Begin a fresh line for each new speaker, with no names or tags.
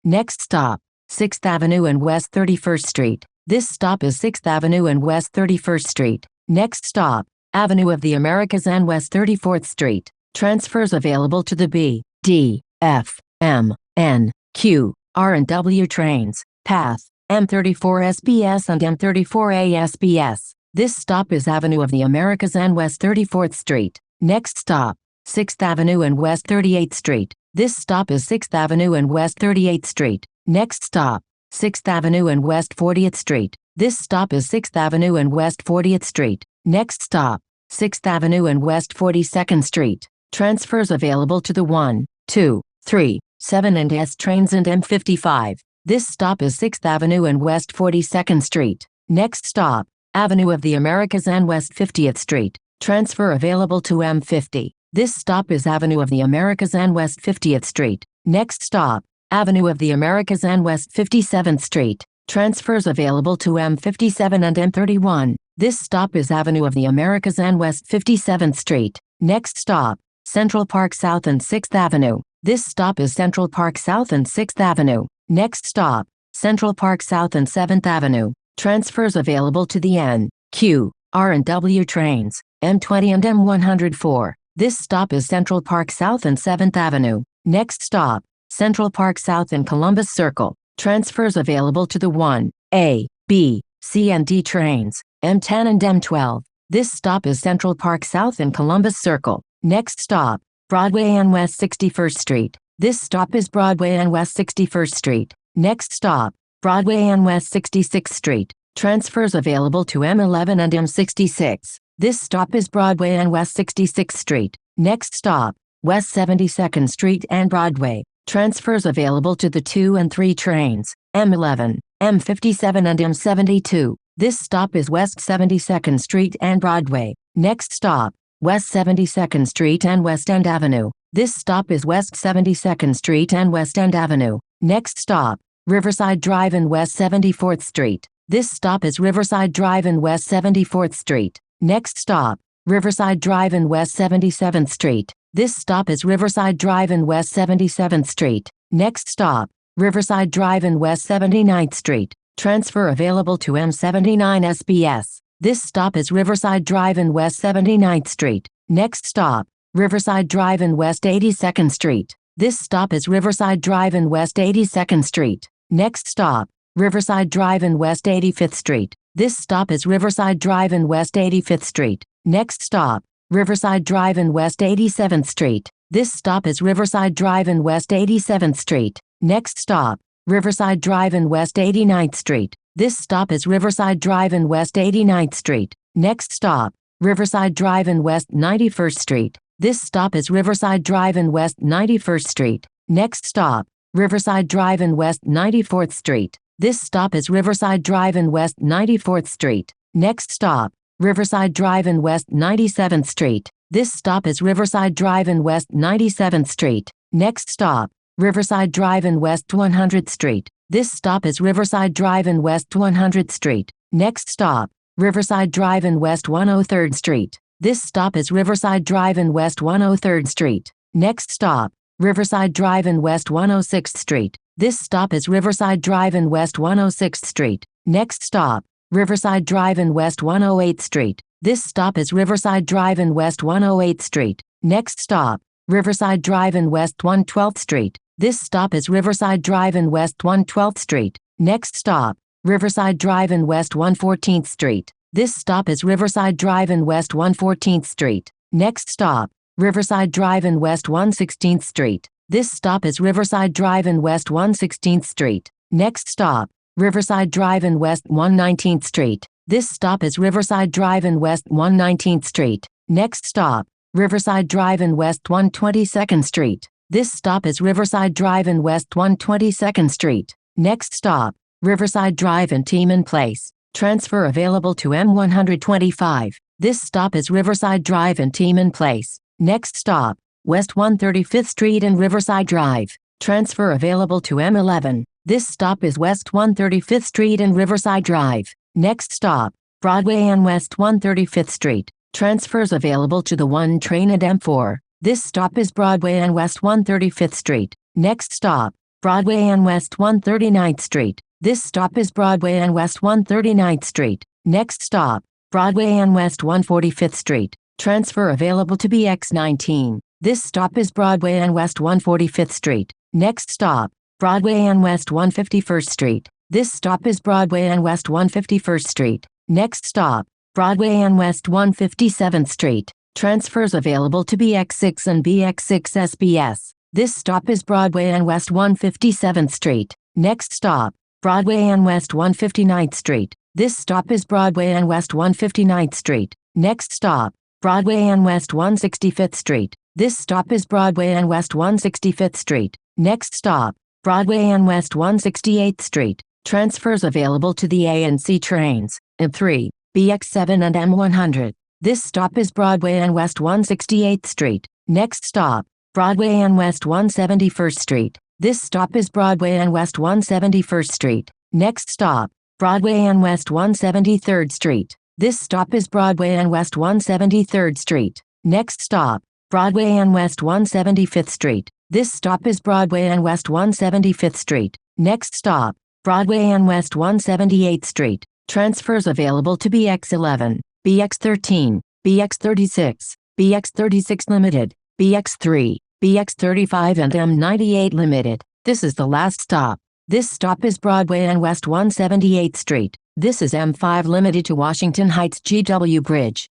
Next stop, 6th Avenue and West 31st Street. This stop is 6th Avenue and West 31st Street. Next stop, Avenue of the Americas and West 34th Street. Transfers available to the B, D, F, M, N, Q, R and W trains. Path, M34 SBS and M34A SBS. This stop is Avenue of the Americas and West 34th Street. Next stop, 6th Avenue and West 38th Street. This stop is 6th Avenue and West 38th Street. Next stop, 6th Avenue and West 40th Street. This stop is 6th Avenue and West 40th Street. Next stop, 6th Avenue and West 42nd Street. Transfers available to the 1, 2, 3, 7 and S trains and M55. This stop is 6th Avenue and West 42nd Street. Next stop, Avenue of the Americas and West 50th Street. Transfer available to M50. This stop is Avenue of the Americas and West 50th Street. Next stop, Avenue of the Americas and West 57th Street. Transfers available to M57 and M31. This stop is Avenue of the Americas and West 57th Street. Next stop, Central Park South and 6th Avenue. This stop is Central Park South and 6th Avenue. Next stop, Central Park South and 7th Avenue. Transfers available to the N, Q, R and W trains, M20 and M104. This stop is Central Park South and 7th Avenue. Next stop, Central Park South and Columbus Circle. Transfers available to the 1, A, B, C and D trains, M10 and M12. This stop is Central Park South and Columbus Circle. Next stop, Broadway and West 61st Street. This stop is Broadway and West 61st Street. Next stop, Broadway and West 66th Street. Transfers available to M11 and M66. This stop is Broadway and West 66th Street. Next stop, West 72nd Street and Broadway. Transfers available to the 2 and 3 trains, M11, M57 and M72. This stop is West 72nd Street and Broadway. Next stop, West 72nd Street and West End Avenue. This stop is West 72nd Street and West End Avenue. Next stop, Riverside Drive and West 74th Street. This stop is Riverside Drive and West 74th Street. Next stop, Riverside Drive and West 77th Street. This stop is Riverside Drive and West 77th Street. Next stop, Riverside Drive and West 79th Street. Transfer available to M79 SBS. This stop is Riverside Drive and West 79th Street. Next stop, Riverside Drive and West 82nd Street. This stop is Riverside Drive and West 82nd Street. Next stop, Riverside Drive and West 85th Street. This stop is Riverside Drive and West 85th Street. Next stop, Riverside Drive and West 87th Street. This stop is Riverside Drive and West 87th Street. Next stop, Riverside Drive and West 89th Street. This stop is Riverside Drive and West 89th Street. Next stop, Riverside Drive and West 91st Street. This stop is Riverside Drive and West 91st Street. Next stop, Riverside Drive and West 94th Street. This stop is Riverside Drive and West 94th Street. Next stop, Riverside Drive and West 97th Street. This stop is Riverside Drive and West 97th Street. Next stop, Riverside Drive and West 100th Street. This stop is Riverside Drive and West 100th Street. Next stop, Riverside Drive and West 103rd Street. This stop is Riverside Drive and West 103rd Street. Next stop, Riverside Drive and West 106th Street. This stop is Riverside Drive and West 106th Street. Next stop, Riverside Drive and West 108th Street. This stop is Riverside Drive and West 108th Street. Next stop, Riverside Drive and West 112th Street. This stop is Riverside Drive and West 112th Street. Next stop, Riverside Drive and West 114th Street. This stop is Riverside Drive and West 114th Street. Next stop, Riverside Drive and West 116th Street. This stop is Riverside Drive and West 116th Street. Next stop, Riverside Drive and West 119th Street. This stop is Riverside Drive and West 119th Street. Next stop, Riverside Drive and West 122nd Street. This stop is Riverside Drive and West 122nd Street. Next stop, Riverside Drive and Tiemann Place. Transfer available to M125. This stop is Riverside Drive and Tiemann Place. Next stop, West 135th Street and Riverside Drive. Transfer available to M11. This stop is West 135th Street and Riverside Drive. Next stop, Broadway and West 135th Street. Transfers available to the 1 train at M4. This stop is Broadway and West 135th Street. Next stop, Broadway and West 139th Street. This stop is Broadway and West 139th Street. Next stop, Broadway and West 145th Street. Transfer available to BX19. This stop is Broadway and West 145th Street. Next stop, Broadway and West 151st Street. This stop is Broadway and West 151st Street. Next stop, Broadway and West 157th Street. Transfers available to BX6 and BX6 SBS. This stop is Broadway and West 157th Street. Next stop, Broadway and West 159th Street. This stop is Broadway and West 159th Street. Next stop, Broadway and West 165th Street. This stop is Broadway and West 165th Street. Next stop, Broadway and West 168th Street. Transfers available to the A and C trains, M3, BX7 and M100. This stop is Broadway and West 168th Street. Next stop, Broadway and West 171st Street. This stop is Broadway and West 171st Street. Next stop, Broadway and West 173rd Street. This stop is Broadway and West 173rd Street. Next stop, Broadway and West 175th Street. This stop is Broadway and West 175th Street. Next stop, Broadway and West 178th Street. Transfers available to BX11, BX13, BX36, BX36 Limited, BX3, BX35 and M98 Limited. This is the last stop. This stop is Broadway and West 178th Street. This is M5 Limited to Washington Heights GW Bridge.